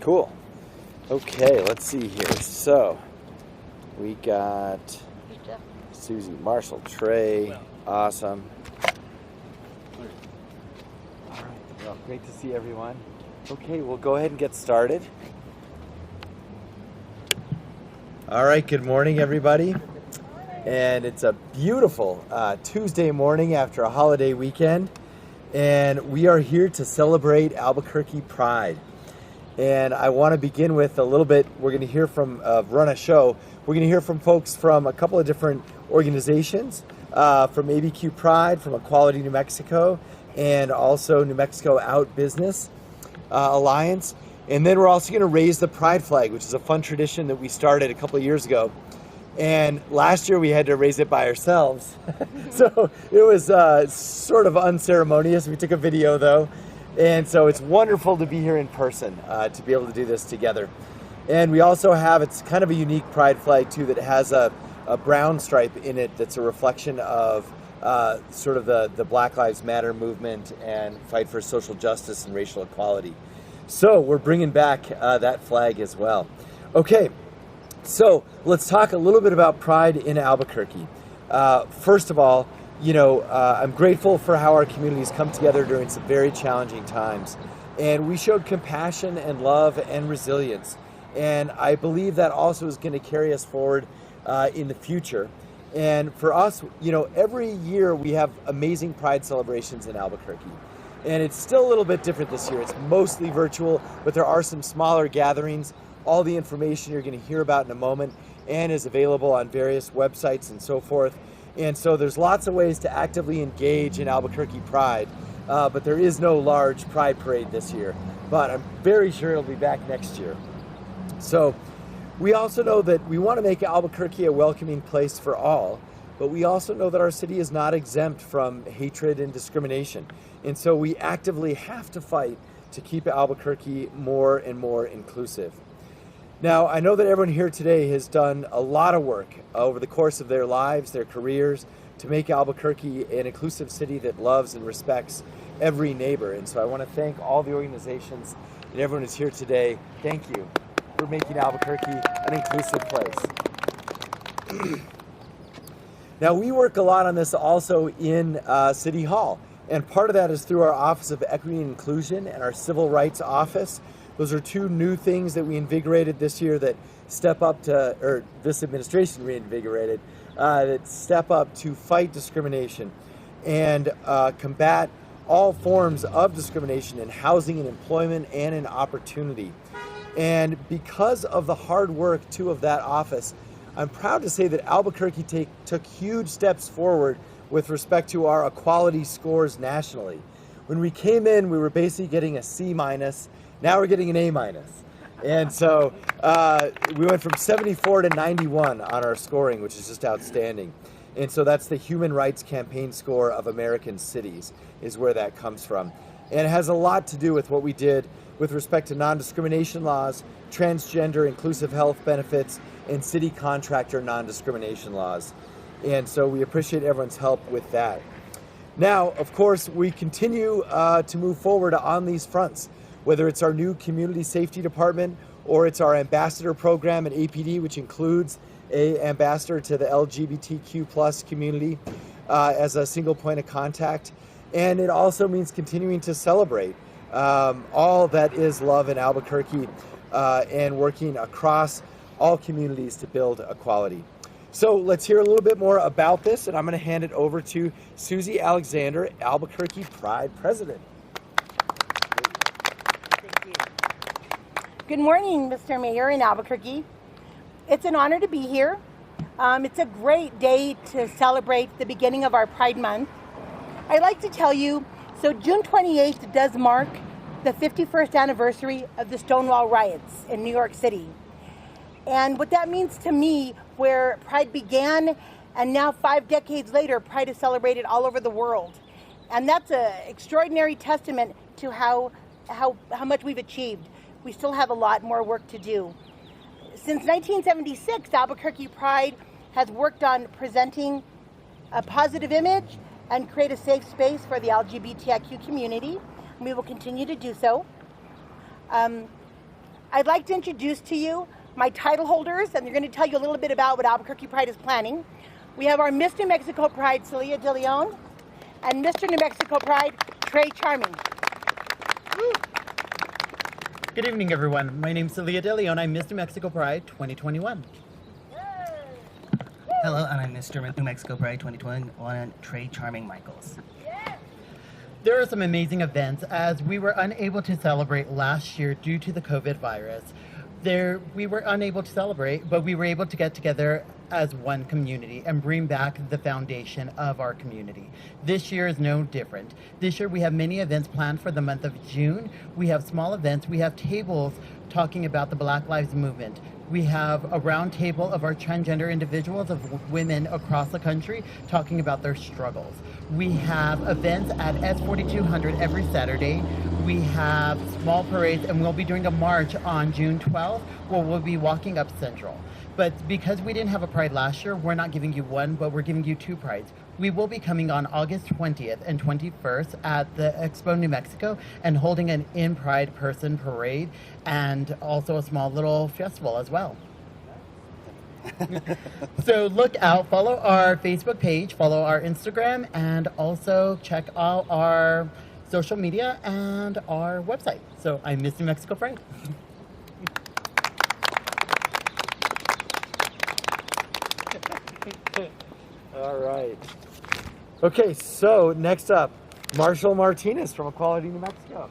Cool. Okay, let's see here. So, we got Susie, Marshall, Trey. Awesome. All right, well, great to see everyone. Okay, we'll go ahead and get started. All right, good morning, everybody. And it's a beautiful Tuesday morning after a holiday weekend. And we are here to celebrate Albuquerque Pride. And I want to begin with a little bit, we're going to hear from, run a show, we're going to hear from folks from a couple of different organizations, from ABQ Pride, from Equality New Mexico, and also New Mexico Out Business Alliance. And then we're also going to raise the Pride flag, which is a fun tradition that we started a couple of years ago. And last year we had to raise it by ourselves. So it was sort of unceremonious. We took a video though. And so it's wonderful to be here in person, to be able to do this together. And we also have, it's kind of a unique Pride flag too, that has a brown stripe in it that's a reflection of sort of the Black Lives Matter movement and fight for social justice and racial equality. So we're bringing back that flag as well. Okay, so let's talk a little bit about Pride in Albuquerque. First of all, I'm grateful for how our communities come together during some very challenging times. And we showed compassion and love and resilience. And I believe that also is going to carry us forward in the future. And for us, every year we have amazing Pride celebrations in Albuquerque. And it's still a little bit different this year. It's mostly virtual, but there are some smaller gatherings. All the information you're going to hear about in a moment and is available on various websites and so forth. And so there's lots of ways to actively engage in Albuquerque Pride, but there is no large Pride parade this year. But I'm very sure it'll be back next year. So we also know that we want to make Albuquerque a welcoming place for all, but we also know that our city is not exempt from hatred and discrimination. And so we actively have to fight to keep Albuquerque more and more inclusive. Now, I know that everyone here today has done a lot of work over the course of their lives, their careers, to make Albuquerque an inclusive city that loves and respects every neighbor. And so I want to thank all the organizations and everyone who's here today. Thank you for making Albuquerque an inclusive place. Now, we work a lot on this also in City Hall. And part of that is through our Office of Equity and Inclusion and our Civil Rights Office. Those are two new things that we invigorated this year that step up to, or this administration reinvigorated, that step up to fight discrimination and combat all forms of discrimination in housing and employment and in opportunity. And because of the hard work too of that office, I'm proud to say that Albuquerque took huge steps forward with respect to our equality scores nationally. When we came in, we were basically getting a C-. Now we're getting an A-. And so we went from 74 to 91 on our scoring, which is just outstanding. And so that's the Human Rights Campaign score of American cities is where that comes from. And it has a lot to do with what we did with respect to non-discrimination laws, transgender inclusive health benefits, and city contractor non-discrimination laws. And so we appreciate everyone's help with that. Now, of course, we continue to move forward on these fronts, whether it's our new community safety department or it's our ambassador program at APD, which includes an ambassador to the LGBTQ+ community as a single point of contact. And it also means continuing to celebrate all that is love in Albuquerque and working across all communities to build equality. So let's hear a little bit more about this, and I'm going to hand it over to Susie Alexander, Albuquerque Pride President. Good morning, Mr. Mayor in Albuquerque. It's an honor to be here. It's a great day to celebrate the beginning of our Pride Month. I'd like to tell you, so June 28th does mark the 51st anniversary of the Stonewall riots in New York City. And what that means to me, where Pride began and now 5 decades later, Pride is celebrated all over the world. And that's an extraordinary testament to how much we've achieved. We still have a lot more work to do. Since 1976, Albuquerque Pride has worked on presenting a positive image and create a safe space for the LGBTQ community. We will continue to do so. I'd like to introduce to you my title holders, and they're going to tell you a little bit about what Albuquerque Pride is planning. We have our Miss New Mexico Pride, Celia De Leon, and Mr. New Mexico Pride, Trey Charming. Woo. Good evening, everyone. My name's Celia De Leon. I'm Miss New Mexico Pride 2021. Hello, and I'm Mr. New Mexico Pride 2021, Trey Charming Michaels. There are some amazing events as we were unable to celebrate last year due to the COVID virus. We were unable to celebrate, but we were able to get together as one community and bring back the foundation of our community. This year is no different. This year we have many events planned for the month of June. We have small events. We have tables talking about the Black Lives Movement. We have a round table of our transgender individuals, of women across the country, talking about their struggles. We have events at S4200 every Saturday. We have small parades, and we'll be doing a march on June 12th, where we'll be walking up Central. But because we didn't have a Pride last year, we're not giving you one, but we're giving you two Prides. We will be coming on August 20th and 21st at the Expo New Mexico and holding an In Pride Person parade and also a small little festival as well. So look out, follow our Facebook page, follow our Instagram, and also check out our social media and our website. So I'm Miss New Mexico Pride. All right. Okay, so next up, Marshall Martinez from Equality New Mexico.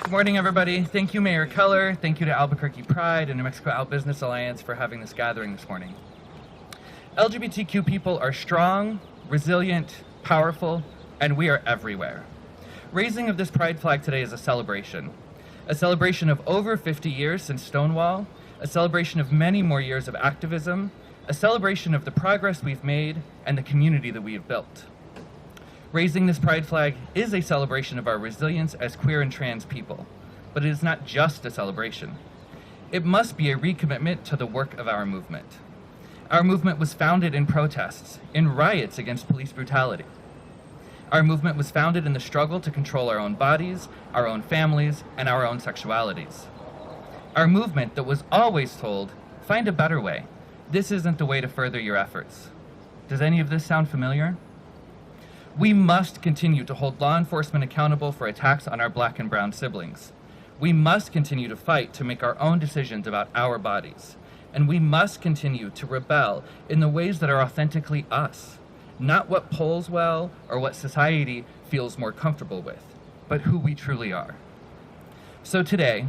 Good morning, everybody. Thank you, Mayor Keller. Thank you to Albuquerque Pride and New Mexico Out Business Alliance for having this gathering this morning. LGBTQ people are strong, resilient, powerful, and we are everywhere. Raising of this Pride flag today is a celebration of over 50 years since Stonewall, a celebration of many more years of activism, a celebration of the progress we've made and the community that we have built. Raising this Pride flag is a celebration of our resilience as queer and trans people, but it is not just a celebration. It must be a recommitment to the work of our movement. Our movement was founded in protests, in riots against police brutality. Our movement was founded in the struggle to control our own bodies, our own families, and our own sexualities. Our movement that was always told, find a better way. This isn't the way to further your efforts. Does any of this sound familiar? We must continue to hold law enforcement accountable for attacks on our Black and brown siblings. We must continue to fight to make our own decisions about our bodies. And we must continue to rebel in the ways that are authentically us, not what polls well or what society feels more comfortable with, but who we truly are. So today,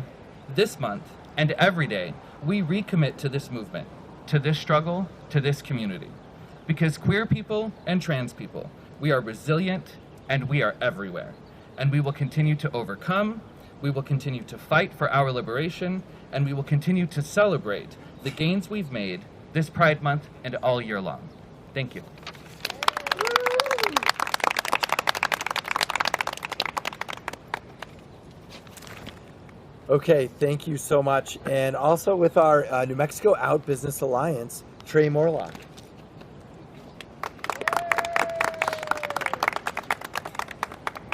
this month, and every day, we recommit to this movement, to this struggle, to this community. Because queer people and trans people, we are resilient and we are everywhere. And we will continue to overcome, we will continue to fight for our liberation, and we will continue to celebrate the gains we've made this Pride Month and all year long. Thank you. Okay, thank you so much. And also with our New Mexico Out Business Alliance, Trey Morlock.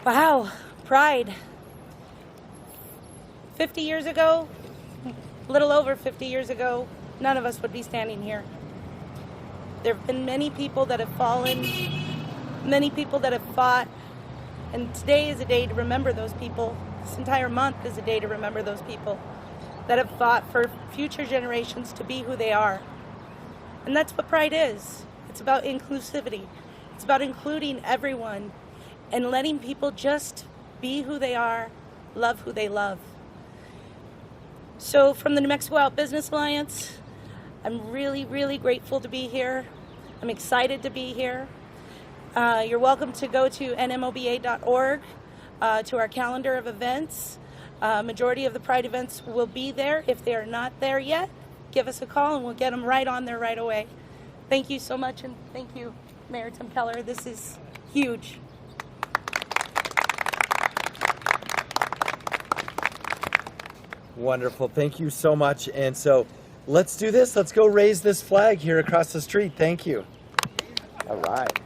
Wow, Pride. 50 years ago, a little over 50 years ago, none of us would be standing here. There have been many people that have fallen, many people that have fought, and today is a day to remember those people. This entire month is a day to remember those people that have fought for future generations to be who they are. And that's what Pride is. It's about inclusivity. It's about including everyone and letting people just be who they are, love who they love. So from the New Mexico Out Business Alliance, I'm really, really grateful to be here. I'm excited to be here. You're welcome to go to nmoba.org to our calendar of events. Majority of the Pride events will be there. If they are not there yet, give us a call and we'll get them right on there right away. Thank you so much, and thank you, Mayor Tim Keller. This is huge. Wonderful. Thank you so much. And so let's do this. Let's go raise this flag here across the street. Thank you. All right.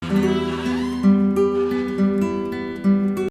Bye.